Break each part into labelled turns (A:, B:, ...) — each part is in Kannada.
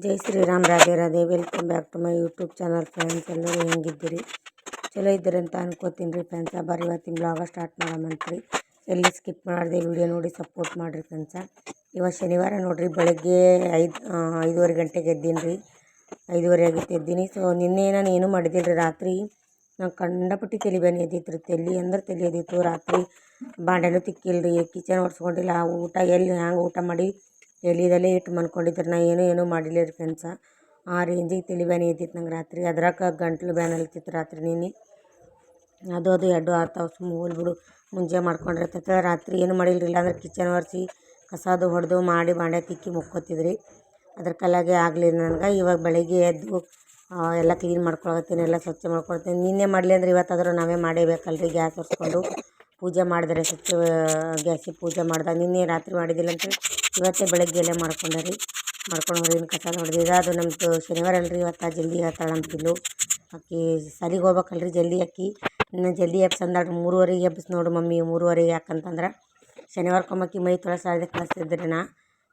A: Jai Shriram, Radhe Radhe. Welcome back to my YouTube channel friends. ಎಲ್ಲರೂ ಹೆಂಗಿದ್ದೀರಿ? ಚಲೋ ಇದ್ದೀರಿ ಅಂತ ಅನ್ಕೋತೀನಿ ರೀ ಫ್ರೆಂಡ್ಸ. ಬರ್ರಿ ಇವತ್ತಿನ ಬ್ಲಾಗ ಸ್ಟಾರ್ಟ್ ಮಾಡೋಣಂತ್ರಿ. ಎಲ್ಲಿ ಸ್ಕಿಪ್ ಮಾಡಿದೆ ವಿಡಿಯೋ ನೋಡಿ ಸಪೋರ್ಟ್ ಮಾಡಿರಿ ಫ್ರೆಂಡ್ಸ. ಇವತ್ತು ಶನಿವಾರ ನೋಡಿರಿ, ಬೆಳಗ್ಗೆ 5:30 ಗಂಟೆಗೆ ಎದ್ದೀನಿ ರೀ. 5:30 ಆಗಿತ್ತು ಎದ್ದೀನಿ. ಸೊ ನಿನ್ನೆ ನಾನು ಏನೂ ಮಾಡಿದ್ದಿಲ್ಲ ರೀ. ರಾತ್ರಿ ನಂಗೆ ಕಂಡಪಟ್ಟಿ ತಲೆ ಬೇನೆ ಎದ್ದಿತ್ತು ರೀ. ತಲೆ ಎದ್ದಿತ್ತು ರಾತ್ರಿ. ಬಾಂಡೆನೂ ತಿಕ್ಕಿಲ್ಲ ರೀ, ಕಿಚನ್ ಒರೆಸ್ಕೊಂಡಿಲ್ಲ. ಊಟ ಎಲ್ಲಿ ಹ್ಯಾಂಗೆ ಊಟ ಮಾಡಿ ಎಲ್ಲಿದಲ್ಲೇ ಇಟ್ಟು ಮನ್ಕೊಂಡಿದ್ರೆ ನಾ ಏನೂ ಮಾಡಿಲ್ಲ ರೀ ಫ್ರೆಂಡ್ಸ. ಆ ರೇಂಜಿಗೆ ತಲೆ ಬೇನೆ ಎದ್ದಿತ್ತು ನಂಗೆ ರಾತ್ರಿ. ಅದ್ರಾಗ ಗಂಟ್ಲು ಬೇನೆ ಅಲ್ತಿತ್ತು ರಾತ್ರಿ ನಿನ್ನೆ. ಅದು ಎರಡು ಆಗ್ತಾವೆ, ಸುಮ್ಮ ಹೋಲ್ ಬಿಡು, ಮುಂಜಾನೆ ಮಾಡ್ಕೊಂಡಿರ್ತೈತೆ. ರಾತ್ರಿ ಏನು ಮಾಡಿಲ್ಲ ರೀ. ಇಲ್ಲಾಂದ್ರೆ ಕಿಚನ್ ಒರೆಸಿ ಕಸಾದು ಹೊಡೆದು ಮಾಡಿ ಬಾಂಡೆ ತಿಕ್ಕಿ ಮುಕ್ಕೋತಿದ್ರಿ. ಅದ್ರ ಕಲಾಗೆ ಆಗಲಿಲ್ಲ ನನಗೆ. ಇವಾಗ ಬೆಳಗ್ಗೆ ಎದ್ದು ಎಲ್ಲ ಕ್ಲೀನ್ ಮಾಡ್ಕೊಳತ್ತೀನಿ, ಎಲ್ಲ ಸ್ವಚ್ಛ ಮಾಡ್ಕೊಳ್ತೀನಿ. ನಿನ್ನೆ ಮಾಡಲಿ ಅಂದ್ರೆ ಇವತ್ತಾದರೂ ನಾವೇ ಮಾಡೇಬೇಕಲ್ರಿ. ಗ್ಯಾಸ್ ಒರೆಸ್ಕೊಂಡು ಪೂಜೆ ಮಾಡಿದ್ರೆ ಸ್ವಚ್ಛ ಗ್ಯಾಸಿಗೆ ಪೂಜೆ ಮಾಡ್ದೆ. ನಿನ್ನೆ ರಾತ್ರಿ ಮಾಡಿದ್ದಿಲ್ಲ ಅಂತ ಇವತ್ತೇ ಬೆಳಗ್ಗೆ ಎಲ್ಲ ಮಾಡ್ಕೊಂಡು ಹೊರಗಿನ ಕಸ ಹೊಡೆದಿದ್ದೆ. ಅದು ನಮ್ಮದು ಶನಿವಾರ ಅಲ್ರಿ, ಇವತ್ತು ಜಲ್ದಿ ಹೇಳ್ತಾಳೆ ನಮ್ಮ ಪಿಲ್ಲು. ಆಕಿ ಸಾಲಿಗೆ ಹೋಗ್ಬೇಕಲ್ರಿ, ಜಲ್ದಿ ಆಕಿ ಇನ್ನು ಜಲ್ದಿ ಎಬ್ಸಂದಾಡ್ರಿ. 3:30ಗೆ ಎಬ್ಬಿಸಿ ನೋಡು ಮಮ್ಮಿ, 3:30 ಯಾಕಂತಂದ್ರೆ ಶನಿವಾರಕ್ಕೊಮ್ಮಕ್ಕಿ ಮೈ ತೊಳಸಾಡ್ದೆ ಕಳಿಸ್ತಿದ್ರಿ. ನಾ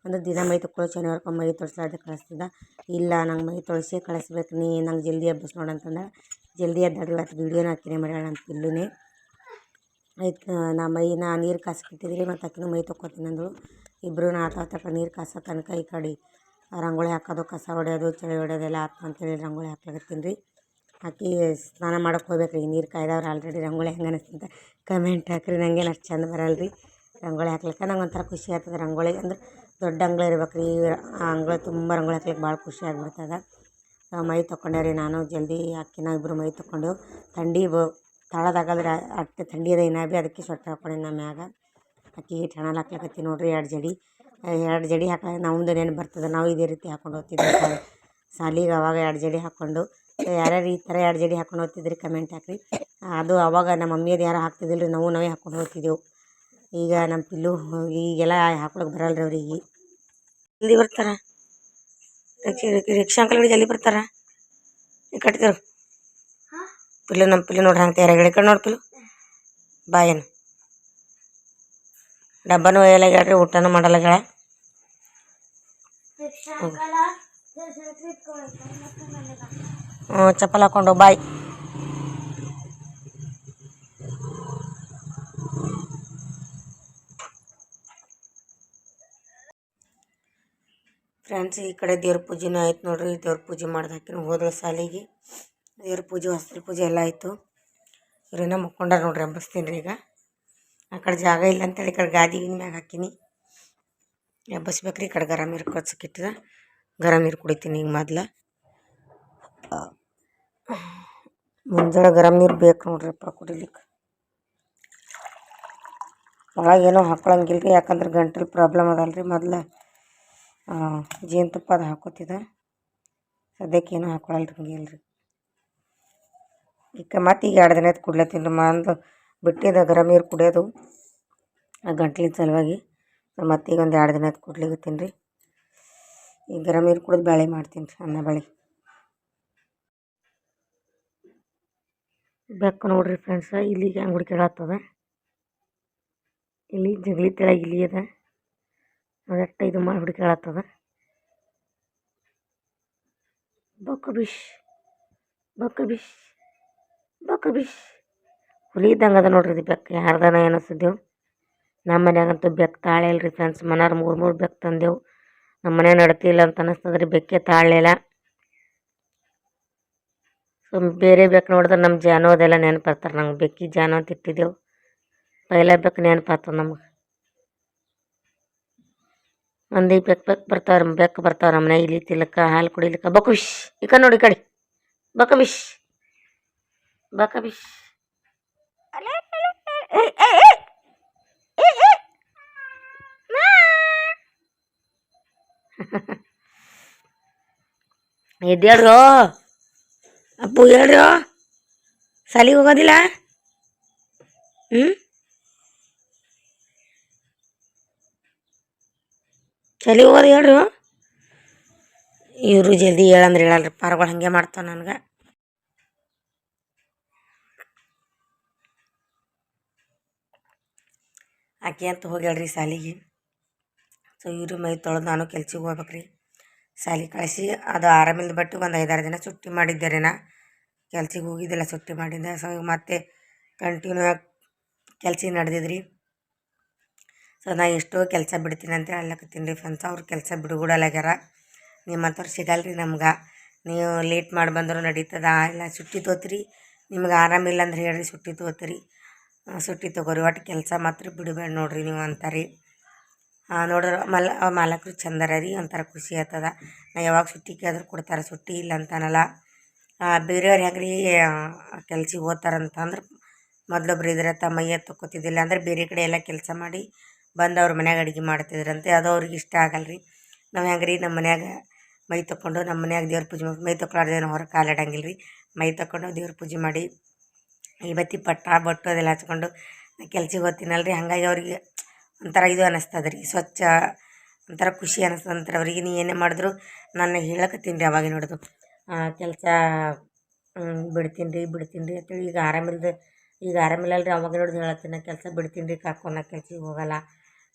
A: ಅಂದ್ರೆ ದಿನ ಮೈ ತೊಗೊಳ್ಳೋ ಶನಿವಾರಕ್ಕೊಮ್ಮೆ ಮೈ ತೊಳಸಾಡ್ದೆ ಕಳಿಸ್ತಿದ್ದ. ಇಲ್ಲ ನಂಗೆ ಮೈ ತೊಳಸಿ ಕಳಿಸ್ಬೇಕು ನೀ, ನಂಗೆ ಜಲ್ದಿ ಎಬ್ಬಿಸಿ ನೋಡಂತಂದ್ರೆ ಜಲ್ದಿ ಎದ್ದಾಡ್ರಿ. ಇವತ್ತು ವೀಡಿಯೋನ ಹಾಕಿನೇ ಮಾಡ್ಯಾಳ ನಮ್ಮ ಪಿಲ್ಲುನೇ. ಆಯ್ತು, ನಾ ನೀರು ಕಾಸಕ್ಕಿಟ್ಟಿದ್ರಿ, ಮತ್ತು ಆಕಿನೂ ಮೈ ತೊಕ್ಕೋತೀನಿ ಅಂದಳು. ಇಬ್ಬರು ಆತ ನೀರು ಕಾಸೋ ತನಕ ಈ ಕಡೆ ರಂಗೋಳಿ ಹಾಕೋದು, ಕಸ ಹೊಡೆಯೋದು, ಚಳಿ ಹೊಡೆಯೋದೆಲ್ಲ ಆತು ಅಂತೇಳಿ ರಂಗೋಳಿ ಹಾಕ್ಲಾಗತ್ತೀನಿ ರೀ. ಆಕಿ ಸ್ನಾನ ಮಾಡೋಕೆ ಹೋಗ್ಬೇಕು ರೀ. ನೀರು ಕಾಯ್ದವ್ರು ಆಲ್ರೆಡಿ. ರಂಗೋಳಿ ಹೆಂಗೆ ಅನಿಸ್ತಂತ ಕಮೆಂಟ್ ಹಾಕ್ರಿ. ನನಗೇನು ಅಷ್ಟು ಚಂದ ಬರಲ್ಲ ರೀ ರಂಗೋಳಿ ಹಾಕ್ಲಿಕ್ಕೆ. ನಂಗೆ ಒಂಥರ ಖುಷಿ ಆಗ್ತದೆ ರಂಗೋಳಿ ಅಂದ್ರೆ. ದೊಡ್ಡ ಅಂಗಳ ಇರ್ಬೇಕು ರೀ, ಆ ಅಂಗಳ ತುಂಬ ರಂಗೋಳಿ ಹಾಕ್ಲಿಕ್ಕೆ ಭಾಳ ಖುಷಿ ಆಗ್ಬಿಡ್ತದೆ. ಮೈ ತೊಗೊಂಡೇವ್ರಿ ನಾನು ಜಲ್ದಿ. ಅಕ್ಕಿನ ಇಬ್ಬರು ಮೈ ತೊಗೊಂಡೆವು. ಥಂಡಿ ತಳದಾಗಲ್ರಿ, ಅಷ್ಟು ಥಂಡಿ ಅದ ಇನ್ನೂ ಭೀ. ಅದಕ್ಕೆ ಸ್ವೆಟ್ರ್ ಹಾಕ್ಕೊಂಡೆ ನಮ್ಮ ಮ್ಯಾಗ. ಆಕಿಗೆ ಟಣಲ್ ಹಾಕ್ಲಕತ್ತೀನಿ ನೋಡ್ರಿ. 2 ಜಡಿ ಹಾಕಿ ನಮ್ಮದು ನೆನಪು ಬರ್ತದೆ. ನಾವು ಇದೇ ರೀತಿ ಹಾಕೊಂಡು ಹೋಗ್ತಿದ್ವಿ ಸಾಲಿಗೆ. ಅವಾಗ 2 ಜಡಿ ಹಾಕ್ಕೊಂಡು, ಯಾರ್ಯಾರು ಈ ಥರ 2 ಜಡಿ ಹಾಕೊಂಡು ಹೋಗ್ತಿದ್ರಿ ಕಮೆಂಟ್ ಹಾಕಿರಿ. ಅದು ಅವಾಗ ನಮ್ಮ ಮಮ್ಮಿಯದು ಯಾರು ಹಾಕ್ತಿದ್ದಿಲ್ಲ ರೀ, ನಾವೇ ಹಾಕೊಂಡು ಹೋಗ್ತಿದ್ದೆವು. ಈಗ ನಮ್ಮ ಪಿಲ್ಲು ಈಗೆಲ್ಲ ಹಾಕೊಳಕ್ಕೆ ಬರಲ್ಲ ರೀ ಅವ್ರಿಗೆ. ಜಲ್ದಿ ಬರ್ತಾರೆ ರಿಕ್ಷಾ ಅಂಕಲ್ ಜಲ್ದಿ ಬರ್ತಾರೆ. ಈ ಕಟ್ತಿರು ಪಿಲ್ಲು, ನಮ್ಮ ಪಿಲ್ಲು ನೋಡ್ರಿ ಹಂಗೆ ತಯಾರಾಗಿ ಕಡೆ ನೋಡಿ ಪಿಲ್ಲು ಬಾಯೇನು. ಡಬ್ಬನೂ ಒಯ್ಯಲಾಗ್ಯಾಳ್ರಿ, ಊಟನೂ ಮಾಡಲಾಗ್ಯಾಳ. ಚಪ್ಪಲ್ ಹಾಕೊಂಡು ಬಾಯ್. ಫ್ರೆಂಡ್ಸ್, ಈ ಕಡೆ ದೇವ್ರ ಪೂಜೆನೂ ಆಯ್ತು ನೋಡ್ರಿ. ದೇವ್ರ ಪೂಜೆ ಮಾಡ್ದು ಹಾಕಿನ ಹೋದಳು ಸಾಲಿಗೆ. ದೇವ್ರ ಪೂಜೆ, ಹೊಸ್ತ್ರ ಪೂಜೆ ಎಲ್ಲ ಆಯಿತು. ಇವ್ರೇನೋ ಮುಕ್ಕೊಂಡಾರ ನೋಡ್ರಿ, ಎಬ್ಬಿಸ್ತೀನಿ ರೀ ಈಗ. ಆ ಕಡೆ ಜಾಗ ಇಲ್ಲ ಅಂತೇಳಿ ಈ ಕಡೆ ಗಾದಿ ಮ್ಯಾಗ ಹಾಕಿನಿ. ಎಬ್ಬಿಸ್ಬೇಕ್ರಿ. ಈ ಕಡೆ ಗರಂ ನೀರು ಕೊಚ್ಚಕ್ಕಿಟ್ಟದ, ಗರಂ ನೀರು ಕುಡಿತೀನಿ ಈಗ. ಮೊದ್ಲು ಮುಂಜಾನೆ ಗರಂ ನೀರು ಬೇಕು ನೋಡ್ರಿಪ್ಪ ಕುಡಿಲಿಕ್ಕೆ. ಒಳಗೇನೋ ಹಾಕೊಳಂಗಿಲ್ಲ ರೀ, ಯಾಕಂದ್ರೆ ಗಂಟಲು ಪ್ರಾಬ್ಲಮ್ ಅದಲ್ರಿ. ಮೊದ್ಲು ಜೇನುತುಪ್ಪ ಅದು ಹಾಕೋತಿದ್ದ, ಸದ್ಯಕ್ಕೆ ಏನೂ ಹಾಕೊಳಲ್ರಿ ರೀ. ಈಗ ಮತ್ತೆ ಈಗ 2 ದಿನ ಆಯ್ತು ಕುಡ್ಲತ್ತೀನಿ ರೀ. ಮಂದು ಬಿಟ್ಟಿದ್ದ ಗರಂ ನೀರು ಕುಡಿಯೋದು ಆ ಗಂಟ್ಲಿನ ಸಲುವಾಗಿ. ಮತ್ತೆ ಈಗ ಒಂದು 2 ದಿನ ಆಯ್ತು ಕುಡ್ಲಿಕತ್ತೀನಿ ರೀ. ಈಗ ಗರಂ ನೀರು ಕುಡಿದು ಬ್ಯಾಳೆ ಮಾಡ್ತೀನಿ ರೀ, ಅನ್ನ ಬ್ಯಾಳೆ. ಬೆಕ್ಕು ನೋಡ್ರಿ ಫ್ರೆಂಡ್ಸ, ಇಲ್ಲಿಗೆ ಹೆಂಗೆ ಹುಡ್ಕ್ಯಾಡತ್ತದ. ಇಲ್ಲಿ ಜಗಲಿ ತೆಳಗೆ ಇಲ್ಲಿ ಅದ, ಅದೆಷ್ಟು ಇದು ಮಾಡಿ ಹುಡ್ಕ್ಯಾಡತ್ತದ. ಬಕ್ಕಬಿಶ್ ಬಕ್ಕಬಿಶ್ ಬಕ್ಕಬಿಶ್. ಹುಲಿ ಇದ್ದಂಗೆ ಅದ ನೋಡ್ರಿ ಇದು ಬೆಕ್ಕು. ಯಾರ್ದಾನ ಏನಿಸಿದ್ದೆವು. ನಮ್ಮ ಮನ್ಯಾಗಂತೂ ಬೆಕ್ಕು ತಾಳೆ ಇಲ್ರಿ ಫ್ರೆಂಡ್ಸ್. ಮನಾರು 3 ಬೆಕ್ಕು ತಂದೆವು. ನಮ್ಮ ಮನೆ ನಡ್ತಿಲ್ಲ ಅಂತ ಅನ್ನಿಸ್ತದ್ರಿ, ಬೆಕ್ಕೆ ತಾಳಲಿಲ್ಲ. ಸೊ ಬೇರೆ ಬೆಕ್ಕು ನೋಡಿದ್ರೆ ನಮ್ಮ ಜಾನು ಅದೆಲ್ಲ ನೆನಪು ಬರ್ತಾರೆ ನಂಗೆ. ಬೆಕ್ಕಿ ಜಾನು ಅಂತ ಇಟ್ಟಿದ್ದೆವು. ಪೈಲ ಬೆಕ್ಕು ನೆನಪಾಗ್ತದೆ ನಮಗೆ. ಮಂದಿ ಬೆಕ್ಕು ಬರ್ತಾವ್ರೆ ನಮ್ಮ ಮನೆಗೆ. ಇಲ್ಲಿ ತಿಲ್ಲಕ್ಕ, ಹಾಲು ಕುಡಿಲಿಕ್ಕೆ. ಬಕ್ಕಬಿಶ್ ಈ ಕಡೆ ನೋಡಿ, ಈ ಕಡೆ ಬಕ್ಕಬಿಶ್ ಬಕ್ಕಬಿಶ್. ಎದ್ದೇಳ್ರೋ ಅಪ್ಪು, ಹೇಳ್ರೋ. ಸಾಲಿಗೆ ಹೋಗೋದಿಲ್ಲ? ಸಾಲಿಗೆ ಹೋಗೋದು ಹೇಳ್ರು. ಇವರು ಜಲ್ದಿ ಹೇಳಂದ್ರೆ ಹೇಳಲ್ರಿ, ಪಾರಗಳು ಹಾಗೆ ಮಾಡ್ತಾವೆ ನನಗೆ. ಆಕೆ ಅಂತ ಹೋಗ್ಯಾಳ್ರಿ ಸಾಲಿಗೆ. ಸೊ ಇವರು ಮೈ ತೊಳೆದು ನಾನು ಕೆಲ್ಸಕ್ಕೆ ಹೋಗ್ಬೇಕ್ರಿ. ಸಾಲಿ ಕಳಿಸಿ ಅದು ಆರಾಮಿಲ್ದ ಬಟ್ಟು ಒಂದು 5-6 ದಿನ ಸುಟ್ಟಿ ಮಾಡಿದ್ದೆ ರೀ ನಾ ಕೆಲ್ಸಕ್ಕೆ ಹೋಗಿದ್ದಿಲ್ಲ ಸುಟ್ಟಿ ಮಾಡಿದ್ದೆ. ಸೊ ಮತ್ತೆ ಕಂಟಿನ್ಯೂ ಆಗಿ ಕೆಲ್ಸ ನಡೆದಿದ್ರಿ. ಸೊ ನಾ ಎಷ್ಟೋ ಕೆಲಸ ಬಿಡ್ತೀನಿ ಅಂತ ಹೇಳಕತ್ತೀನಿ ರೀ ಫ್ರೆಂಡ್ಸ್. ಅವ್ರು ಕೆಲಸ ಬಿಡುಗೂಡಲಾಗ್ಯಾರ. ನಿಮ್ಮಂಥವ್ರು ಸಿಗಲ್ರಿ ನಮ್ಗೆ. ನೀವು ಲೇಟ್ ಮಾಡಿ ಬಂದರೂ ನಡೀತದ, ಇಲ್ಲ ಸುಟ್ಟಿ ತೊಗೋತೀರಿ, ನಿಮ್ಗೆ ಆರಾಮಿಲ್ಲ ಅಂದ್ರೆ ಹೇಳ್ರಿ ಸುಟ್ಟಿ ತೊಗೋತೀರಿ, ಸುಟ್ಟಿ ತೊಗೋರಿ, ಒಟ್ಟು ಕೆಲಸ ಮಾತ್ರ ಬಿಡಬೇಡ ನೋಡ್ರಿ ನೀವು ಅಂತಾರೆ. ನೋಡ್ರಿ ಮಾಲಕರು ಚಂದರ ರೀ, ಒಂಥರ ಖುಷಿ ಆಗ್ತದ. ನಾ ಯಾವಾಗ ಸುಟ್ಟಿ ಕೇಳಿದ್ರು ಕೊಡ್ತಾರೆ, ಸುಟ್ಟಿ ಇಲ್ಲ ಅಂತಾನಲ್ಲ. ಬೇರೆಯವ್ರು ಹೆಂಗೆ ರೀ ಕೆಲ್ಸಕ್ಕೆ ಹೋಗ್ತಾರಂತಂದ್ರೆ ಮೊದಲೊಬ್ರು ಇದ್ರೆ ಮೈಯ ತೊಗೋತಿದ್ದಿಲ್ಲ ಅಂದ್ರೆ ಬೇರೆ ಕಡೆ ಎಲ್ಲ ಕೆಲಸ ಮಾಡಿ ಬಂದು ಅವ್ರ ಮನ್ಯಾಗ ಅಡುಗೆ ಮಾಡ್ತಿದ್ರಂತೆ. ಅದು ಅವ್ರಿಗೆ ಇಷ್ಟ ಆಗಲ್ಲ ರೀ. ನಾವು ಹೆಂಗೆ ರೀ ನಮ್ಮ ಮನ್ಯಾಗ ಮೈ ತೊಗೊಂಡು ನಮ್ಮ ಮನ್ಯಾಗ ದೇವ್ರ ಪೂಜೆ ಮಾಡಿ, ಮೈ ತೊಗೊಳಾರ್ದೇನು ಹೊರಗೆ ಕಾಲಿಡಂಗಿಲ್ಲ ರೀ. ಮೈ ತೊಗೊಂಡು ದೇವ್ರ ಪೂಜೆ ಮಾಡಿ ಇವತ್ತಿ ಪಟ್ಟ ಬೊಟ್ಟು ಅದೆಲ್ಲ ಹಚ್ಕೊಂಡು ಕೆಲ್ಸಕ್ಕೆ ಹೋಗ್ತೀನಲ್ಲ ರೀ. ಹಾಗಾಗಿ ಅವ್ರಿಗೆ ಒಂಥರ ಇದು ಅನ್ನಿಸ್ತದ ರೀ, ಸ್ವಚ್ಛ ಒಂಥರ ಖುಷಿ ಅನ್ನಿಸ್ತಂತಾರೆ ಅವ್ರಿಗೆ. ನೀ ಏನೇ ಮಾಡಿದ್ರು ನಾನು ಹೇಳಕತ್ತೀನಿ ರೀ ಅವಾಗ ನೋಡೋದು ಕೆಲಸ ಬಿಡ್ತೀನಿ ರೀ ಅಂತೇಳಿ. ಈಗ ಆರಾಮಿಲ್ಲಲ್ಲ ರೀ, ಅವಾಗ ನೋಡಿದು ಹೇಳತ್ತೀನಿ ನಾ ಕೆಲಸ ಬಿಡ್ತೀನಿ ರೀ ಕಾಕು, ನಾ ಕೆಲ್ಸಕ್ಕೆ ಹೋಗಲ್ಲ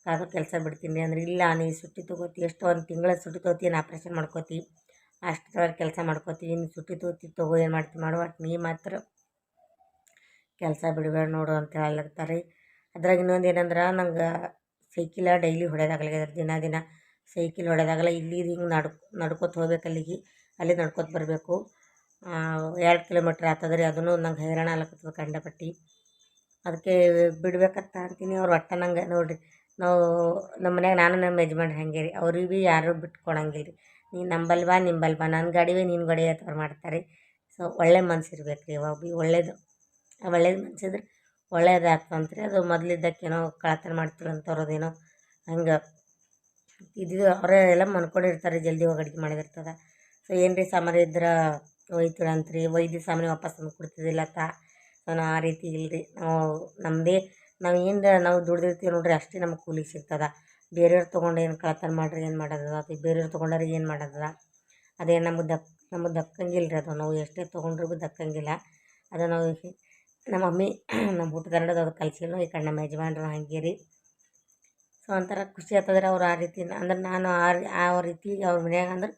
A: ಕಾಕು, ಕೆಲಸ ಬಿಡ್ತೀನಿ ರೀ ಅಂದ್ರೆ, ಇಲ್ಲ ನೀ ಸುಟ್ಟಿ ತೊಗೋತಿ, ಎಷ್ಟು ಒಂದು ತಿಂಗಳ ಸುಟ್ಟಿ ತೊಗೋತಿ, ಏನು ಆಪ್ರೇಷನ್ ಮಾಡ್ಕೋತಿ, ಅಷ್ಟು ಕೆಲಸ ಮಾಡ್ಕೋತೀವಿ, ನೀನು ಸುಟ್ಟಿ ತೊಗೋ, ಏನು ಮಾಡ್ತೀವಿ ಮಾಡು, ಒಟ್ಟು ನೀ ಮಾತ್ರ ಕೆಲಸ ಬಿಡಬೇಡ ನೋಡು ಅಂತ ಹೇಳತ್ತಾರೆ. ಅದ್ರಾಗ ಇನ್ನೊಂದು ಏನಂದ್ರೆ, ನಂಗೆ ಸೈಕಿಲ ಡೈಲಿ ಹೊಡೆಯೋದಾಗಲ್ಲ, ದಿನ ಸೈಕಿಲ್ ಹೊಡೆಯೋದಾಗಲ್ಲ. ಇಲ್ಲಿ ಹಿಂಗೆ ನಡ್ಕೊತ ಹೋಗ್ಬೇಕು, ಅಲ್ಲಿ ನಡ್ಕೊತ ಬರಬೇಕು. 2 ಕಿಲೋಮೀಟ್ರ್ ಆಗ್ತದೆ ರೀ. ಅದನ್ನು ನಂಗೆ ಹೈರಾಣ ಆಗ್ಲಕತ್ತದ ಕಂಡಪಟ್ಟಿ. ಅದಕ್ಕೆ ಬಿಡ್ಬೇಕಂತ ಅಂತೀನಿ. ಅವ್ರು ಒಟ್ಟು ನಂಗೆ ನೋಡಿರಿ, ನಾವು ನಮ್ಮ ಮನ್ಯಾಗ ನಾನು ನಮ್ಮ ಯಜಮಾನ್ರು ಹಾಗೆ ರೀ, ಅವ್ರಿಗೆ ಭೀ ಯಾರೂ ಬಿಟ್ಕೊಡಂಗಿಲ್ಲ ರೀ. ನೀನು ನಂಬಲ್ವಾ ನನ್ನ ಗಾಡಿವೇ ನೀನು ಗಾಡಿ ಥರ ಮಾಡ್ತಾರೆ. ಸೊ ಒಳ್ಳೆ ಮನ್ಸು ಇರ್ಬೇಕು ರೀ, ಯಾವಾಗ ಭೀ ಒಳ್ಳೇದು ಮನ್ಸಿದ್ರೆ ಒಳ್ಳೇದಾಗ್ತಂತ್ರಿ. ಅದು ಮೊದಲಿದ್ದಕ್ಕೇನೋ ಕಳ್ಳತನ ಮಾಡ್ತಿರಂಥವ್ರದೇನೋ ಹಂಗೆ ಇದು ಅವರೇ ಎಲ್ಲ ಮನ್ಕೊಂಡಿರ್ತಾರೆ, ಜಲ್ದಿ ಹೋಗಿ ಅಡುಗೆ ಮಾಡಿದಿರ್ತದೆ. ಸೊ ಏನು ರೀ ಸಾಮಾನು ಇದ್ರೆ ಒಯ್ತೀರಂತ್ರಿ, ಒಯ್ದು ಸಾಮಾನು ವಾಪಸ್ ತಂದು ಕೊಡ್ತಿದ್ದಿಲ್ಲ ಸೊ ನಾ ಆ ರೀತಿ ಇಲ್ಲ ರೀ. ನಾವು ದುಡ್ದಿರ್ತೀವಿ ನೋಡ್ರಿ, ಅಷ್ಟೇ ನಮ್ಗೆ ಕೂಲಿ ಸಿಗ್ತದೆ. ಬೇರೆಯವ್ರು ತೊಗೊಂಡು ಏನು ಕಳ್ಳತನ ಮಾಡ್ರಿ ಏನು ಮಾಡೋದು, ಅದು ಬೇರೆಯವ್ರು ತೊಗೊಂಡ್ರೆ ಏನು ಮಾಡೋದು, ಅದೇ ನಮಗೆ ದಕ್ಕಂಗಿಲ್ಲ ರೀ. ಅದು ನಾವು ಎಷ್ಟೇ ತೊಗೊಂಡ್ರೂ ಭೀ ದಕ್ಕಂಗಿಲ್ಲ. ಅದು ನಾವು ನಮ್ಮ ಮಮ್ಮಿ ನಮ್ಮ ಹುಟ್ಟುಗನ್ನಡದ ಅದು ಕಲ್ಸಿಲ್ಲ. ಈ ಕಡೆ ನಮ್ಮ ಯಜಮಾನ್ರು ಹಾಗೆ ರೀ. ಸೊ ಒಂಥರ ಖುಷಿ ಆಗ್ತದ್ರೆ ಅವ್ರು ಆ ರೀತಿ ಅಂದ್ರೆ, ನಾನು ಆ ರೀತಿ ಅವ್ರ ಮನ್ಯಾಗ ಅಂದ್ರೆ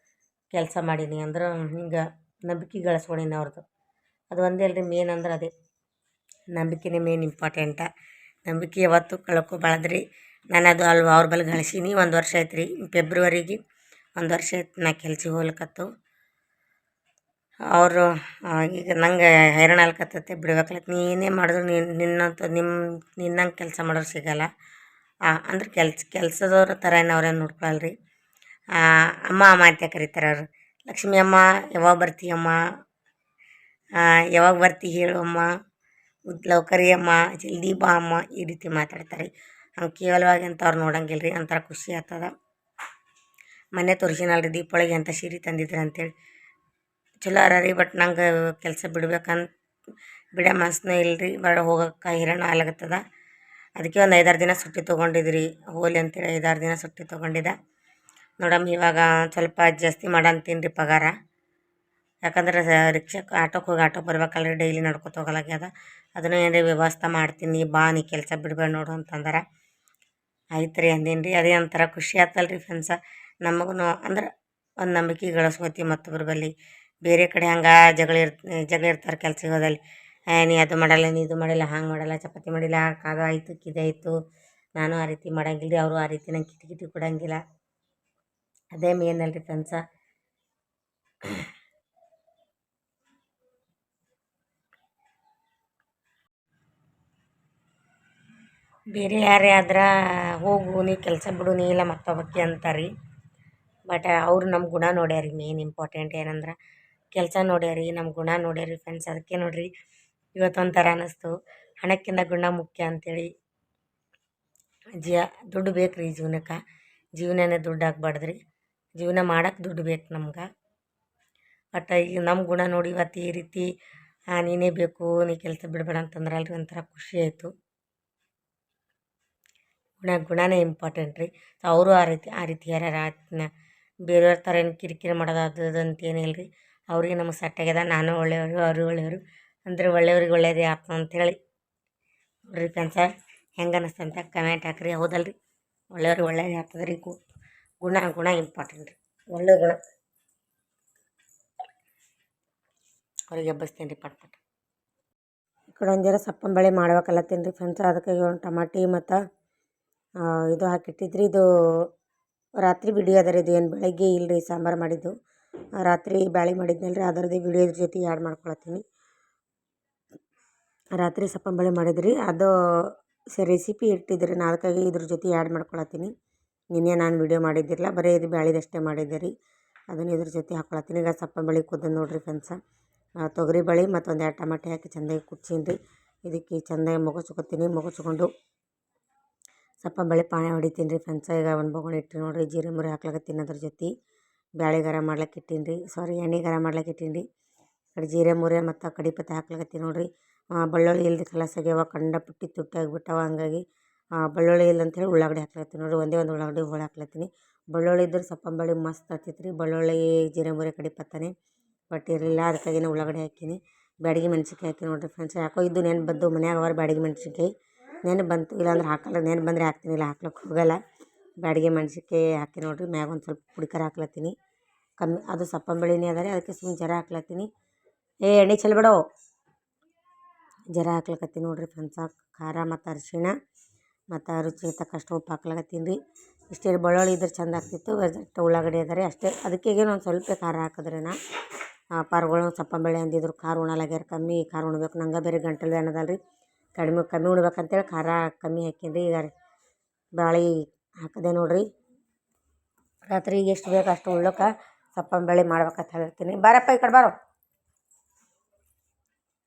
A: ಕೆಲಸ ಮಾಡೀನಿ ಅಂದ್ರೆ ಹಿಂಗೆ ನಂಬಿಕೆ ಗಳಿಸ್ಕೊಂಡೀನಿ ಅವ್ರದ್ದು. ಅದು ಒಂದೇ ಅಲ್ರಿ, ಮೇನ್ ಅಂದ್ರೆ ಅದೇ ನಂಬಿಕೆನೇ ಮೇನ್ ಇಂಪಾರ್ಟೆಂಟ. ನಂಬಿಕೆ ಯಾವತ್ತೂ ಕಳ್ಕೊಬಾರ್ದ್ರಿ. ನಾನು ಅದು ಅವ್ರ ಬಳಿ ಗಳಿಸೀನಿ. 1 ವರ್ಷ ಆಯ್ತು ರೀ, ಫೆಬ್ರವರಿಗೆ 1 ವರ್ಷ ಆಯ್ತು ನಾ ಕೆಲ್ಸಕ್ಕೆ ಹೋಗ್ಲಿಕತ್ತು. ಅವರು ಈಗ ನಂಗೆ ಹೈರಾಣ ಆಗ್ಲಿಕತ್ತೈತೆ, ಬಿಡ್ಬೇಕಲ್ಲತ್ತೆ. ನೀ ಏನೇ ಮಾಡಿದ್ರು ನಿನ್ನಂಗೆ ಕೆಲಸ ಮಾಡೋರು ಸಿಗಲ್ಲ ಅಂದ್ರೆ ಕೆಲಸದವ್ರ ಥರ ಅವ್ರೇನು ನೋಡ್ಕೊಳಲ್ಲ ರೀ. ಅಮ್ಮ ಅಂತ ಕರೀತಾರೆ ಅವರು. ಲಕ್ಷ್ಮಿ ಅಮ್ಮ ಯಾವಾಗ ಬರ್ತೀಯಮ್ಮ, ಯಾವಾಗ ಬರ್ತಿ ಹೇಳು ಅಮ್ಮ, ಲೌಕರಿ ಅಮ್ಮ, ಜಲ್ದಿ ಬಾ ಅಮ್ಮ, ಈ ರೀತಿ ಮಾತಾಡ್ತಾರೆ. ಹಂಗೆ ಕೇವಲವಾಗಿ ಅಂತ ಅವ್ರು ನೋಡಂಗಿಲ್ಲ ರೀ. ಒಂಥರ ಖುಷಿ ಆಗ್ತದ. ಮನೆ ತೋರಿಸಿನಲ್ಲ ರೀ ದೀಪಾವಳಿಗೆ ಅಂತ ಸೀರೆ ತಂದಿದ್ರು ಅಂತೇಳಿ, ಚಲೋ ಅರ ರೀ. ಬಟ್ ನಂಗೆ ಕೆಲಸ ಬಿಡೋ ಮನಸ್ಸೇ ಇಲ್ಲ ರೀ. ಹೋಗೋಕೆ ಹೈರಾಣ ಆಗ್ಲಾಗತ್ತದ. ಅದಕ್ಕೆ ಒಂದು 5-6 ದಿನ ಸುಟ್ಟಿ ತೊಗೊಂಡಿದ್ರಿ, ಹೋಲಿ ಅಂತೇಳಿ 5-6 ದಿನ ಸುಟ್ಟಿ ತೊಗೊಂಡಿದ್ದೆ. ನೋಡಮ್ಮ ಇವಾಗ ಸ್ವಲ್ಪ ಜಾಸ್ತಿ ಮಾಡಂತೀನಿ ರೀ ಪಗಾರ. ಯಾಕಂದ್ರೆ ರಿಕ್ಷಾಕ್ಕೆ ಆಟೋಕ್ಕೆ ಹೋಗಿ ಆಟೋಕ್ಕೆ ಬರ್ಬೇಕಲ್ಲ ರೀ, ಡೈಲಿ ನಡ್ಕೊತ ಹೋಗಲಾಗ್ಯದ. ಅದನ್ನು ಏನಾರ ವ್ಯವಸ್ಥೆ ಮಾಡ್ತೀನಿ ಬಾ, ನೀ ಕೆಲಸ ಬಿಡಬೇಡ ನೋಡು ಅಂತಂದ್ರೆ ಆಯ್ತು ರೀ ಅಂದೀನಿ ರೀ. ಅದೇ ಒಂಥರ ಖುಷಿ ಆಯ್ತಲ್ಲ ರೀ ಫ್ರೆಂಡ್ಸ. ನಮಗೂ ಅಂದ್ರೆ ಒಂದು ನಂಬಿಕೆ ಗಳಿಸ್ಕೋತೀವಿ ಮತ್ತೊಬ್ಬರ ಬಳಿ. ಬೇರೆ ಕಡೆ ಹಂಗೆ ಜಗಳ ಇರ್ತಾರೆ ಕೆಲ್ಸಕ್ಕೆ ಹೋದಲ್ಲಿ. ನೀ ಅದು ಮಾಡಲ್ಲ, ನೀ ಇದು ಮಾಡಿಲ್ಲ, ಹಂಗೆ ಮಾಡಲ್ಲ, ಚಪಾತಿ ಮಾಡಿಲ್ಲ, ಅದು ಆಯಿತು ಇದಾಯಿತು. ನಾನು ಆ ರೀತಿ ಮಾಡಂಗಿಲ್ಲ ರೀ, ಅವರು ಆ ರೀತಿ ನಂಗೆ ಕಿಟಿ ಕೊಡಂಗಿಲ್ಲ. ಅದೇ ಮೇನ್ ಅಲ್ರಿ ಫ್ರೆಂಡ್ಸ. ಬೇರೆ ಯಾರೇ ಆದ್ರೆ ಹೋಗು, ನೀ ಕೆಲಸ ಬಿಡು, ನೀ ಇಲ್ಲ ಮತ್ತೊಬ್ಬಾಕಿ ಅಂತಾರೆ ರೀ. ಬಟ್ ಅವ್ರು ನಮ್ಮ ಗುಣ ನೋಡ್ಯಾರಿ. ಮೇನ್ ಇಂಪಾರ್ಟೆಂಟ್ ಏನಂದ್ರೆ ಕೆಲಸ ನೋಡ್ಯಾರಿ, ನಮ್ಮ ಗುಣ ನೋಡ್ಯಾರಿ ಫ್ರೆಂಡ್ಸ್. ಅದಕ್ಕೆ ನೋಡಿರಿ ಇವತ್ತೊಂಥರ ಅನ್ನಿಸ್ತು, ಹಣಕ್ಕಿಂತ ಗುಣ ಮುಖ್ಯ ಅಂಥೇಳಿ. ದುಡ್ಡು ಬೇಕು ರೀ ಜೀವನಕ್ಕೆ. ಜೀವನನೇ ದುಡ್ಡು ಆಗ್ಬಾರ್ದು ರೀ. ಜೀವನ ಮಾಡೋಕೆ ದುಡ್ಡು ಬೇಕು ನಮ್ಗೆ. ಬಟ್ ಈಗ ನಮ್ಮ ಗುಣ ನೋಡಿ ಇವತ್ತು ಈ ರೀತಿ ನೀನೇ ಬೇಕು, ನೀ ಕೆಲಸ ಬಿಡಬೇಡ ಅಂತಂದ್ರಲ್ರಿ, ಒಂಥರ ಖುಷಿ ಆಯಿತು. ಗುಣನೇ ಇಂಪಾರ್ಟೆಂಟ್ ರೀ. ಸೊ ಅವರು ಆ ರೀತಿ ಯಾರ್ಯಾರು ಬೇರೆಯವ್ರ ಥರ ಏನು ಕಿರಿಕಿರಿ ಮಾಡೋದು ಅದು ಅಂತೇನಿಲ್ಲ ರೀ. ಅವ್ರಿಗೆ ನಮಗೆ ಸೆಟ್ ಆಗ್ಯದ. ನಾನು ಒಳ್ಳೆಯವರು, ಅವರು ಒಳ್ಳೆಯವರು ಅಂದರೆ ಒಳ್ಳೆಯವ್ರಿಗೆ ಒಳ್ಳೇದೇ ಆಗ್ತದೆ ಅಂಥೇಳಿ ನೋಡ್ರಿ ಫ್ರೆಂಡ್ಸ. ಹೆಂಗೆ ಅನ್ನಿಸ್ತಂತ ಕಮೆಂಟ್ ಹಾಕ್ರಿ. ಹೌದಲ್ರಿ, ಒಳ್ಳೆಯವ್ರಿಗೆ ಒಳ್ಳೇದೇ ಆಗ್ತದೆ ರೀ. ಗುಣ ಇಂಪಾರ್ಟೆಂಟ್ ರೀ, ಒಳ್ಳೆಯ ಗುಣ. ಹೊರಗೆ ಎಬ್ಬಸ್ತೀನಿ ರೀ ಪಟ್ ಈ ಕಡೆ ಒಂದು ಜರ ಸಪ್ಪಂಬಳೆ ಮಾಡ್ಬೇಕಲ್ಲತ್ತೀನಿ ರೀ ಫ್ರೆಂಡ್ಸ್. ಅದಕ್ಕೆ ಒಂದು ಟಮಾಟಿ ಮತ್ತು ಇದು ಹಾಕಿಟ್ಟಿದ್ರಿ. ಇದು ರಾತ್ರಿ ವಿಡಿಯೋ ಅದರ, ಇದು ಏನು ಬೆಳಗ್ಗೆ ಇಲ್ಲರಿ ಸಾಂಬಾರು ಮಾಡಿದ್ದು. ರಾತ್ರಿ ಬ್ಯಾಳೆ ಮಾಡಿದ್ನಲ್ರಿ ಅದರದ್ದು ವಿಡಿಯೋ ಇದ್ರ ಜೊತೆ ಆ್ಯಡ್ ಮಾಡ್ಕೊಳತ್ತೀನಿ. ರಾತ್ರಿ ಸಪ್ಪಂಬಳೆ ಮಾಡಿದ್ರಿ ಅದು ರೆಸಿಪಿ ಇಟ್ಟಿದ್ರಿ ನಾನು, ಅದಕ್ಕಾಗಿ ಇದ್ರ ಜೊತೆ ಆ್ಯಡ್ ಮಾಡ್ಕೊಳತ್ತೀನಿ. ನಿನ್ನೆ ನಾನು ವಿಡಿಯೋ ಮಾಡಿದ್ದಿರಲ್ಲ, ಬರೀ ಇದು ಬ್ಯಾಳಿದಷ್ಟೇ ಮಾಡಿದ್ದೆ ರೀ. ಅದನ್ನು ಇದ್ರ ಜೊತೆ ಹಾಕ್ಕೊಳತ್ತೀನಿ. ಈಗ ಸಪ್ಪಂಬಳೆ ಕುದ್ದು ನೋಡಿರಿ ಫ್ರೆಂಡ್ಸ. ತೊಗರಿ ಬೇಳೆ ಮತ್ತು ಒಂದು 2 ಟಮಾಟೆ ಹಾಕಿ ಚೆಂದಾಗಿ ಕುದಿಸೀನಿ ರೀ. ಇದಕ್ಕೆ ಚೆಂದಾಗಿ ಮುಗಿಸ್ಕೊಂಡು ಸಪ್ಪಂಬಳೆ ಪಾಣೆ ಹೊಡಿತೀನಿ ರೀ ಫ್ರೆಂಡ್ಸ. ಈಗ ಒಂದು ಬೊಗಣೆ ಇಟ್ಟು ನೋಡಿರಿ, ಜೀರಿಗೆ ಮುರಿ ಹಾಕ್ಲಕತ್ತೀನಿ. ಅದ್ರ ಜೊತೆ ಬ್ಯಾಳೆ ಗರಂ ಮಾಡ್ಲಿಕ್ಕೆ ಇಟ್ಟೀನಿ ರೀ, ಎಣ್ಣೆ ಗರಂ ಮಾಡ್ಲಿಕ್ಕೆ ಇಟ್ಟೀನಿ ರೀ. ಕಡೆ ಜೀರೆ ಮುರಿ ಮತ್ತು ಕಡಿಪತ್ತೆ ಹಾಕ್ಲಕತ್ತೀನಿ ನೋಡಿರಿ. ಬೆಳ್ಳುಳ್ಳಿ ಇಲ್ದು ಕಲಸ್ ಆಗ್ಯಾವ, ಕಂಡಪಟ್ಟಿ ತುಟ್ಟಾಗಿಬಿಟ್ಟವ. ಹಂಗಾಗಿ ಬೆಳ್ಳುಳ್ಳಿ ಇಲ್ಲ ಅಂಥೇಳಿ ಉಳ್ಳಾಗಡ್ಡಿ ಹಾಕ್ಲತ್ತೀನಿ ನೋಡಿರಿ. ಒಂದೇ ಒಂದು ಉಳ್ಳಾಗಡ್ಡಿ ಹೋಳು ಹಾಕ್ಲತ್ತೀನಿ. ಬೆಳ್ಳುಳ್ಳಿ ಇದ್ರೆ ಸಪ್ಪಂಬಳೆ ಮಸ್ತ್ ಆಗ್ತೈತೆ ರೀ. ಬೆಳ್ಳುಳ್ಳಿ ಜೀರೆ ಮುರಿ ಕಡಿಪತ್ತನೆ ಬಟ್ ಇರಲಿಲ್ಲ, ಅದಕ್ಕಾಗಿ ನಾನು ಉಳ್ಳಾಗಡ್ಡಿ ಹಾಕೀನಿ. ಬ್ಯಾಡಗಿ ಮೆಣ್ಸಿನ್ಕಾಯಿ ಹಾಕಿ ನೋಡಿರಿ ಫ್ರೆಂಡ್ಸ್. ಯಾಕೋ ಇದು ನೆನ್ಪು ಬಂದು ಮನ್ಯಾಗ ಅವ್ರ ಬ್ಯಾಡಗಿ ಮೆಣ್ಸಿನ್ಕಾಯಿ ನೆನ್ಪು ಬಂತು, ಇಲ್ಲಾಂದ್ರೆ ಹಾಕಲ್ಲ. ನೆನ್ಪು ಬಂದರೆ ಹಾಕ್ತೀನಿ, ಇಲ್ಲ ಹಾಕ್ಲಿಕ್ಕೆ ಹೋಗಲ್ಲ. ಬ್ಯಾಡಗಿ ಮೆಣ್ಸಿನ್ಕಾಯಿ ಹಾಕಿ ನೋಡಿರಿ. ಮ್ಯಾಗ ಒಂದು ಸ್ವಲ್ಪ ಪುಡಿಕಾರ ಹಾಕ್ಲತ್ತೀನಿ. ಕಮ್ಮಿ ಅದು ಸಪ್ಪಂಬಳೆನೇ ಅದ ರೀ, ಅದಕ್ಕೆ ಸುಮ್ಮನೆ ಜರ ಹಾಕ್ಲತ್ತೀನಿ. ಎಣ್ಣೆ ಚೆಲ್ಬೇಡೋ, ಜರ ಹಾಕ್ಲಕತ್ತೀನಿ ನೋಡಿರಿ ಫ್ರೆಂಡ್ಸ. ಖಾರ ಮತ್ತು ಅರಿಶಿಣ ಮತ್ತು ರುಚಿಗೆ ತಕ್ಕಷ್ಟು ಉಪ್ಪು ಹಾಕ್ಲಕತ್ತೀನಿ ರೀ. ಇಷ್ಟೇ ಬೆಳ್ಳುಳ್ಳಿ ಇದ್ರೆ ಚೆಂದ ಆಗ್ತಿತ್ತು. ಅಷ್ಟು ಉಳ್ಳಾಗಡ್ಡಿ ಅದ ರೀ ಅಷ್ಟೇ. ಅದಕ್ಕೆ ಈಗ ಒಂದು ಸ್ವಲ್ಪ ಖಾರ ಹಾಕಿದ್ರೆ ಪಾರ್ಗಳು ಸಪ್ಪಂಬಳೆ ಅಂದಿದ್ರು ಖಾರ ಉಣಲಾಗ್ಯಾರ, ಕಮ್ಮಿ ಖಾರ ಉಣ್ಬೇಕು. ನಂಗೆ ಬೇರೆ ಗಂಟಲು ಬ್ಯಾನ್ ಅದಲ್ಲ ರೀ, ಕಮ್ಮಿ ಉಣ್ಬೇಕಂತೇಳಿ ಖಾರ ಕಮ್ಮಿ ಹಾಕೀನಿ ರೀ. ಈಗ ಬ್ಯಾಳೆ ಹಾಕಿದೆ ನೋಡಿರಿ. ರಾತ್ರಿಗೆ ಎಷ್ಟು ಬೇಕು ಅಷ್ಟು ಉಳ್ಳಕ್ಕೆ ಸಪ್ಪಂಬಳೆ ಮಾಡ್ಬೇಕಂತ ಹೇಳ್ತೀನಿ. ಬಾರಪ್ಪ ಈ ಕಡೆ ಬಾರೋ.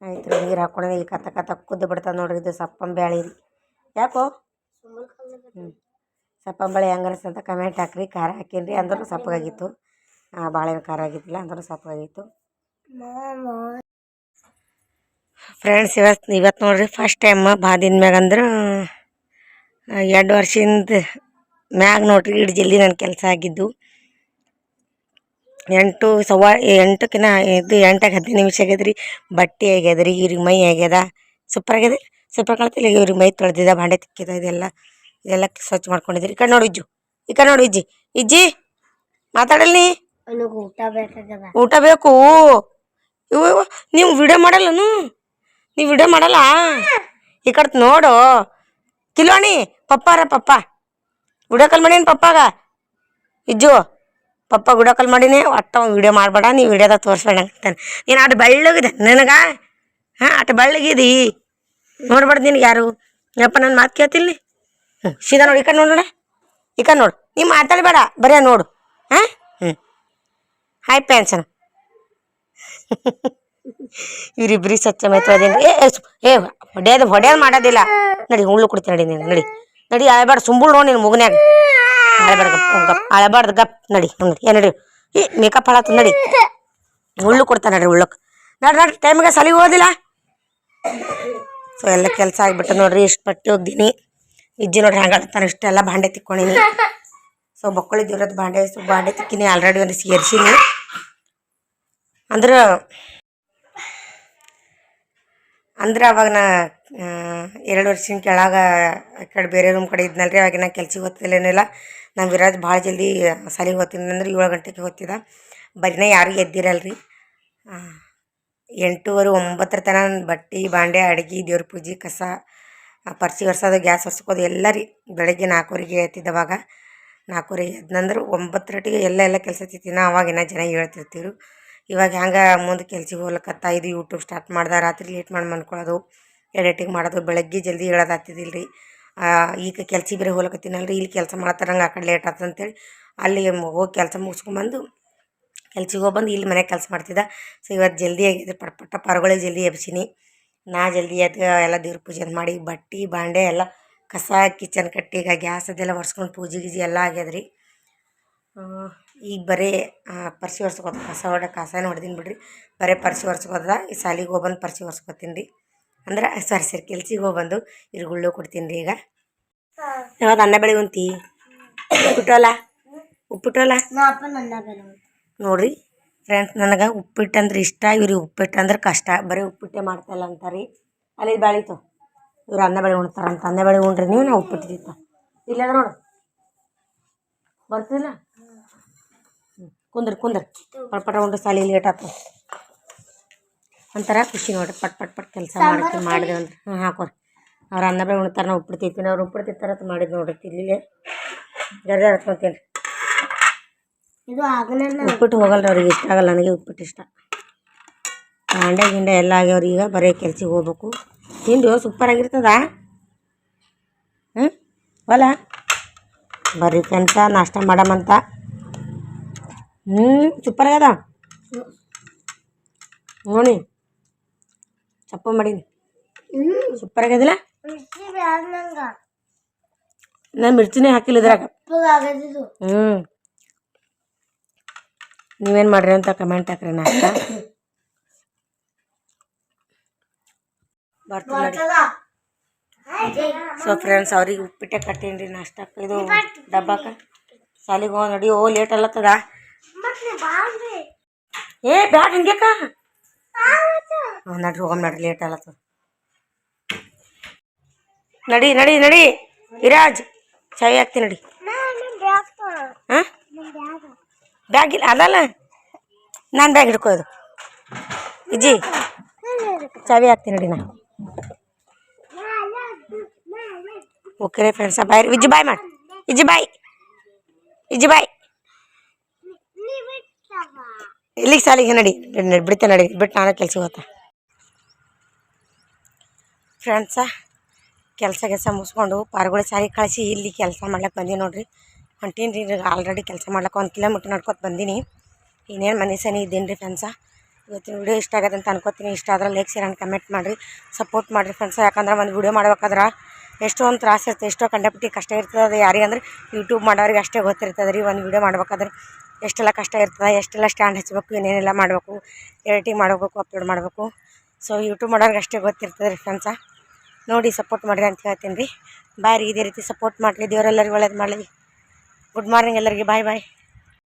A: ಆಯ್ತು ರೀ, ನೀರು ಹಾಕ್ಕೊಂಡೆ ಇಲ್ಲಿ ಕತ್ತ ಕುದ್ದು ಬಿಡ್ತದೆ ನೋಡಿರಿ. ಇದು ಸಪ್ಪಂಬ್ಯಾಳೆ ರೀ. ಯಾಕೋ ಸಪ್ಪಂಬಳೆ ಹೆಂಗೆ ಅನಿಸ್ತಂತ ಕಮೆಂಟ್ ಹಾಕ್ರಿ. ಖಾರ ಹಾಕೀನಿ ರೀ, ಅಂದ್ರೂ ಸಪ್ಪಗಾಗಿತ್ತು. ಭಾಳೇನು ಖಾರ ಆಗಿದ್ದಿಲ್ಲ, ಅಂದ್ರೂ ಸಪ್ಪಗಾಗಿತ್ತು ಫ್ರೆಂಡ್ಸ್. ಇವತ್ತು ನೋಡಿರಿ ಫಸ್ಟ್ ಟೈಮ್ ಬಾದಿನ ಮ್ಯಾಗ ಅಂದ್ರೆ 2 ವರ್ಷದಿಂದ ಮ್ಯಾಗ ನೋಡಿರಿ ಇಷ್ಟು ಜಲ್ದಿ ನನ್ನ ಕೆಲಸ ಆಗಿದ್ದು. 8:15 ಇದು 8:15 ನಿಮಿಷ ಆಗ್ಯದ ರೀ. ಬಟ್ಟೆ ಆಗ್ಯದ ರೀ, ಇವ್ರಿಗೆ ಮೈ ಆಗ್ಯದ, ಸೂಪರ್ ಆಗ್ಯದ. ಸೂಪರ್ ಕಾಣ್ತಿಲ್ಲ. ಇವ್ರಿಗೆ ಮೈ ತೊಳೆದಿದ್ದ, ಭಾಂಡೆ ತಿಕ್ಕಿದ, ಇದೆಲ್ಲ ಸ್ವಚ್ಛ ಮಾಡ್ಕೊಂಡಿದ್ರಿ. ಈ ಕಡೆ ನೋಡಿ ಇಜ್ಜು, ಈ ಕಡೆ ನೋಡಿ ಇಜ್ಜಿ ಮಾತಾಡಲ್ಲ. ನೀ ಊಟ ಬೇಕು. ಇವು ನೀವು ವಿಡಿಯೋ ಮಾಡಲ್ಲನು, ನೀವು ವಿಡಿಯೋ ಮಾಡಲ್ಲ. ಈ ಕಡೆ ನೋಡು ಕಿಲ್ವಾಣಿ ಪಪ್ಪ ವಿಡಿಯೋ ಕಾಲ್ ಮಾಡೀನಿ ಪಪ್ಪಾಗ. ಇಜ್ಜು ಪಪ್ಪ ವಿಡಿಯೋ ಕಾಲ್ ಮಾಡೀನಿ, ಒಟ್ಟು ವಿಡಿಯೋ ಮಾಡಬೇಡ, ನೀವು ವಿಡಿಯೋದಾಗ ತೋರಿಸ್ಬೇಡ ಅಂತಾನೆ. ನೀನು ಅಷ್ಟು ಬೆಳ್ಳಗಿದೆ ನನಗೆ, ಅಷ್ಟು ಬೆಳ್ಳಗಿದಿ ನೋಡ್ಬಾರ್ದು ನಿನಗೆ ಯಾರು. ಯಪ್ಪ ನನ್ನ ಮಾತು ಕೇಳ್ತಿಲ್ಲ. ಸೀದಾ ನೋಡಿ, ಈ ಕಡೆ ನೋಡೋಣ, ಈ ಕಡೆ ನೋಡು. ನೀವು ಮಾತಾಡಬೇಡ, ಬರೀ ನೋಡು. ಹಾಯ್ ಪ್ಯಾನ್ಸನ್. ಇವರಿಬ್ರಿಗೆ ಸ್ವಚ್ಛ ಮೇಯ್ತದೇನು ರೀ. ಏ ಹೊಡ್ಯೋದು ಮಾಡೋದಿಲ್ಲ. ನಡಿ ಉಳ್ಳು ಕೊಡ್ತೀನಿ, ನಡಿ ಅಳಬೇಡ. ಸುಂಬುಳು ನೋಡಿ ನೀನು ಮುಗನ್ಯಾಗ ಅಳಬಾರ್ದು ಗಪ್. ನಡಿ ನಡಿ. ಮೇಕಪ್ ಹಾಳಾತು, ನಡಿ. ಉಳ್ಳು ಕೊಡ್ತಾನೆ ನಡ್ರಿ, ಉಳ್ಳಕ್ಕೆ ನಡ್ರಿ. ಟೈಮಿಗೆ ಸಲಿಗೆ ಓದಿಲ್ಲ. ಸೊ ಎಲ್ಲ ಕೆಲಸ ಆಗಿಬಿಟ್ಟು ನೋಡ್ರಿ. ಇಷ್ಟು ಬಟ್ಟೆ ಒಗ್ದೀನಿ. ಇಜ್ಜಿ ನೋಡ್ರಿ ಹಂಗಾಡ್ತಾನೆ. ಇಷ್ಟೆಲ್ಲ ಭಾಂಡೆ ತಿಕ್ಕೊಂಡಿನಿ. ಸೊ ಬಕ್ಕಳಿದ್ದಿರೋದು ಭಾಂಡೆ ತಿಕ್ಕಿನಿ. ಆಲ್ರೆಡಿ ಒಂದು ಸೇರಿಸೀನಿ. ಅಂದ್ರೆ ಅವಾಗ ನಾ 2 ವರ್ಷದ ಕೆಳಗೆ ಆ ಕಡೆ ಬೇರೆ ರೂಮ್ ಕಡೆ ಇದ್ನಲ್ರಿ. ಅವಾಗ ನಾ ಕೆಲ್ಸಕ್ಕೆ ಹೋಗ್ತಿಲ್ಲೇನಿಲ್ಲ. ನಮ್ಮ ವಿರಾಜ್ ಭಾಳ ಜಲ್ದಿ ಸಾಲಿಗೆ ಹೋಗ್ತೀನಿ ಅಂದ್ರೆ 7 ಗಂಟೆಗೆ ಹೋಗ್ತಿದ್ದ. ಬರೀನೇ ಯಾರೂ ಎದ್ದಿರಲ್ರಿ. 8:30 9 ತನಕ ಬಟ್ಟೆ ಬಾಂಡೆ ಅಡುಗೆ ದೇವ್ರ ಪೂಜೆ ಕಸ ಪರ್ಚಿ ಒರ್ಸೋದು ಗ್ಯಾಸ್ ಹೊರ್ಸ್ಕೋದು ಎಲ್ಲ ರೀ. ಬೆಳಗ್ಗೆ 4:30ಗೆ ಎದ್ದಿದ್ದವಾಗ 4:30 ಎದ್ನಂದ್ರೆ 9:30ಗೆ ಎಲ್ಲ ಕೆಲಸ ತಿತ್ತೀನಿ. ಅವಾಗಿನ ಜನ ಹೇಳ್ತಿರ್ತೀರು. ಇವಾಗ ಹೆಂಗೆ ಮುಂದೆ ಕೆಲ್ಸಕ್ಕೆ ಹೋಗ್ಲಕತ್ತ. ಇದು ಯೂಟ್ಯೂಬ್ ಸ್ಟಾರ್ಟ್ ಮಾಡ್ದೆ. ರಾತ್ರಿ ಲೇಟ್ ಮಾಡಿ ಮನ್ಕೊಳ್ಳೋದು, ಎಡಿಟಿಂಗ್ ಮಾಡೋದು, ಬೆಳಗ್ಗೆ ಜಲ್ದಿ ಹೇಳೋದು ಆಗ್ತಿದ್ದಿಲ್ಲ ರೀ. ಈಗ ಕೆಲ್ಸಕ್ಕೆ ಬೇರೆ ಹೋಗ್ಲಕತ್ತೀನಲ್ರಿ. ಇಲ್ಲಿ ಕೆಲಸ ಮಾಡ್ತಾರಂಗೆ ಆ ಕಡೆ ಲೇಟ್ ಆಗ್ತದೆ ಅಂತೇಳಿ ಅಲ್ಲಿ ಹೋಗಿ ಕೆಲಸ ಮುಗಿಸ್ಕೊಂಬಂದು ಕೆಲ್ಸಕ್ಕೆ ಹೋಗ್ಬಂದು ಇಲ್ಲಿ ಮನೆಗೆ ಕೆಲಸ ಮಾಡ್ತಿದ್ದ. ಸೊ ಇವತ್ತು ಜಲ್ದಿ ಆಗಿದ್ರೆ ಪಟ್ಟ ಪಾರುಗಳಿಗೆ ಜಲ್ದಿ ಎಬ್ಸೀನಿ. ನಾ ಜಲ್ದಿ ಎದ್ದು ಎಲ್ಲ ದೇವ್ರ ಪೂಜೆ ಮಾಡಿ ಬಟ್ಟೆ ಬಾಂಡೆ ಎಲ್ಲ ಕಸ ಕಿಚನ್ ಕಟ್ಟಿ ಈಗ ಗ್ಯಾಸ್ ಅದೆಲ್ಲ ಒರೆಸ್ಕೊಂಡು ಪೂಜೆ ಗೀಜೆ ಎಲ್ಲ ಆಗ್ಯದ್ರಿ. ಈಗ ಬರೀ ಪರ್ಸಿ ಒರ್ಸ್ಕೋತ ಕಸನ ಹೊಡ್ದೀನಿ ಬಿಡ್ರಿ. ಬರೀ ಪರ್ಸಿ ಒರ್ಸ್ಕೋದ. ಈ ಸಾಲಿಗೆ ಹೋಗ್ಬಂದು ಪರ್ಸಿ ಒರ್ಸ್ಕೊತೀನಿ ರೀ. ಅಂದ್ರೆ ಸರಿ ಕೆಲ್ಸಿಗೆ ಹೋಗ್ಬಂದು ಇರುಗುಳ್ಳು ಕೊಡ್ತೀನಿ ರೀ. ಈಗ ಯಾವ್ದು ಅನ್ನ ಬೆಳೆ ಉಂತಿ ಉಪ್ಪಿಟ್ಟಲ್ಲ ನೋಡ್ರಿ ಫ್ರೆಂಡ್ಸ್. ನನಗೆ ಉಪ್ಪಿಟ್ಟು ಅಂದ್ರೆ ಇಷ್ಟ. ಇವ್ರಿಗೆ ಉಪ್ಪಿಟ್ಟು ಅಂದ್ರೆ ಕಷ್ಟ. ಬರೀ ಉಪ್ಪಿಟ್ಟೆ ಮಾಡ್ತಾಯಿಲ್ಲ ಅಂತಾರೆ. ಅಲ್ಲಿ ಬೆಳೀತು ಇವ್ರು ಅನ್ನ ಬೆಳೆ ಉಣ್ತಾರಂತ. ಅನ್ನ ಬೆಳೆ ಉಣ್ರಿ ನೀವು, ನಾವು ಉಪ್ಪಿಟ್ಟು ತಿಂತ ಇಲ್ಲ ನೋಡು. ಬರ್ತಿಲ್ಲ ಕುಂದ್ರಿ ಪಟ ಉಂಡ್ರಿ ಸಾಲಿ ಲೇಟ್ ಆಯ್ತು. ಒಂಥರ ಖುಷಿ ನೋಡ್ರಿ. ಪಟ್ ಪಟ್ ಪಟ್ ಕೆಲಸ ಮಾಡಿದೆ ಅಂದ್ರೆ ಹಾಕೋರಿ. ಅವ್ರು ಅನ್ನ ಬೇಳೆ ಉಣ್ತಾರೆ, ನಾವು ಉಪ್ಪಿಟ್ಟು ತಿಂತೀನಿ, ಅವ್ರು ಉಪ್ಪಿಟ್ಟು ತಿಂತಾರೆ ಅಂತ ಮಾಡಿದ್ದು ನೋಡ್ರಿ. ಇಲ್ಲಿಗೆ ಜರ್ಜ ಹಚ್ಕೊತೀನಿ ರೀ. ಇದು ಉಪ್ಪಿಟ್ಟು ಹೋಗಲ್ಲ ಅವ್ರಿಗೆ, ಇಷ್ಟ ಆಗಲ್ಲ. ನನಗೆ ಉಪ್ಪಿಟ್ಟು ಇಷ್ಟ. ಬಾಂಡೆ ಗಿಂಡೆ ಎಲ್ಲ ಆಗ್ಯವ್ರಿ. ಈಗ ಬರೀ ಕೆಲ್ಸಕ್ಕೆ ಹೋಗ್ಬೇಕು. ತಿಂದು ಸೂಪರ್ ಆಗಿರ್ತದ. ಹೊಲ ಬರ್ರಿ ಫ್ರೆಂಡ್ಸ, ನಾಷ್ಟ ಮಾಡಮಂತ. ಸೂಪರ್ ಆಗ್ಯದ ನೋಡಿ. ಚಪ್ಪು ಮಾಡೀನಿ, ಸೂಪರ್ ಆಗ್ಯದಿಲ್ಲ. ನಾನು ಮಿರ್ಚಿನೇ ಹಾಕಿಲ್ಲ ಇದ್ರಾಗ. ನೀವೇನು ಮಾಡ್ರಿ ಅಂತ ಕಮೆಂಟ್ ಹಾಕ್ರಿ. ನಾಷ್ಟ ಬರ್ತೀನಿ. ಸೊ ಫ್ರೆಂಡ್ಸ್, ಅವ್ರಿಗೆ ಉಪ್ಪಿಟ್ಟೆ ಕಟ್ಟೀನಿ ರೀ ನಾಷ್ಟಕ್ಕೆ. ಇದು ಡಬ್ಬಕ್ಕೆ ಸಾಲಿಗೆ ಹೋಗಿ ನಡಿ. ಲೇಟ್ ಅಲ್ಲತ್ತದ. ಬ್ಯಾಡ ಹಿಂಗ್ಯಾಕ ನಡ್ರಿ, ಹೋಗಮ್ ನಡ್ರಿ, ಲೇಟ್ ಅಲ್ಲತ್ತದ. ನಡಿ ನಡಿ ನಡಿ ವಿರಾಜ್, ಚಾವಿ ಹಾಕ್ತೀನಿ ನಡಿ. ಹಾಂ ಬ್ಯಾಗ್ ಇಲ್ಲ ಅಲ್ಲಲ್ಲ, ನಾನು ಬ್ಯಾಗ್ ಹಿಡ್ಕೋದು. ಇಜ್ಜಿ ಚಾವಿ ಹಾಕ್ತೀನಿ ನಡಿ. ನಾ ಓಕೆ ರೀ ಫ್ರೆಂಡ್ಸ, ಬಾಯ್. ವಿಜ್ಜಿ ಬಾಯ್ ಮಾಡಿ. ಇಜ್ಜಿ ಬಾಯ್, ಇಜ್ಜಿ ಬಾಯ್. ಇಲ್ಲಿಗೆ ಸಾಲಿಗೆ ನಡಿ, ಬಿಡ್ತೆ ನಡಿ. ಬಿಟ್ಟು ನಾನು ಕೆಲ್ಸಕ್ಕೆ ಹೋಗ್ತಾ ಫ್ರೆಂಡ್ಸ. ಕೆಲಸ ಮುಗಿಸ್ಕೊಂಡು ಪಾರ್ಗಳು ಸಾಲಿಗೆ ಕಳಿಸಿ ಇಲ್ಲಿ ಕೆಲಸ ಮಾಡ್ಲಿಕ್ಕೆ ಬಂದೀನಿ ನೋಡ್ರಿ. ಹೊಂಟೀನಿ ರೀ. ಆಲ್ರೆಡಿ ಕೆಲಸ ಮಾಡ್ಲಿಕ್ಕೆ 1 ಕಿಲೋಮೀಟ್ರ್ ನಡ್ಕೊತ ಬಂದೀನಿ. ಇನ್ನೇನು ಮನೆ ಸನಿ ಇದ್ದೀನಿ ರೀ ಫ್ರೆಂಡ್ಸ. ಇವತ್ತಿನ ವಿಡಿಯೋ ಇಷ್ಟ ಆಗತ್ತೆ ಅಂತ ಅನ್ಕೋತೀನಿ. ಇಷ್ಟ ಆದ್ರೆ ಲೈಕ್ ಶೇರ್ ಆ್ಯಂಡ್ ಕಮೆಂಟ್ ಮಾಡಿರಿ, ಸಪೋರ್ಟ್ ಮಾಡಿರಿ ಫ್ರೆಂಡ್ಸ. ಯಾಕಂದ್ರೆ ಒಂದು ವಿಡಿಯೋ ಮಾಡ್ಬೇಕಾದ್ರೆ ಎಷ್ಟೊಂದು ತ್ರಾಸ ಇರ್ತದೆ, ಎಷ್ಟೋ ಕಂಡಪಟ್ಟಿ ಕಷ್ಟ ಇರ್ತದೆ. ಅದು ಯಾರಿಗೆ ಅಂದ್ರೆ ಯೂಟ್ಯೂಬ್ ಮಾಡೋರಿಗೆ ಅಷ್ಟೇ ಗೊತ್ತಿರ್ತದೆ ರೀ. ಒಂದು ವಿಡಿಯೋ ಮಾಡ್ಬೇಕಾದ್ರೆ ಎಷ್ಟೆಲ್ಲ ಕಷ್ಟ ಇರ್ತದೆ, ಎಷ್ಟೆಲ್ಲ ಸ್ಟ್ಯಾಂಡ್ ಹಚ್ಚಬೇಕು, ಏನೇನೆಲ್ಲ ಮಾಡಬೇಕು, ಎಡಿಟಿಂಗ್ ಮಾಡಬೇಕು, ಅಪ್ಲೋಡ್ ಮಾಡಬೇಕು. ಸೊ ಯೂಟ್ಯೂಬ್ ಮಾಡೋರಿಗೆ ಅಷ್ಟೇ ಗೊತ್ತಿರ್ತದೆ ರೀ ಫ್ರೆಂಡ್ಸ. ನೋಡಿ ಸಪೋರ್ಟ್ ಮಾಡಿರಿ ಅಂತ ಹೇಳ್ತೀನಿ ರೀ. ಬಾಯ್ ರೀ. ಇದೇ ರೀತಿ ಸಪೋರ್ಟ್ ಮಾಡಲಿ. ದೇವರೆಲ್ಲರಿಗೂ ಒಳ್ಳೇದು ಮಾಡಲಿ. ಗುಡ್ ಮಾರ್ನಿಂಗ್ ಎಲ್ಲರಿಗೆ. ಬಾಯ್ ಬಾಯ್.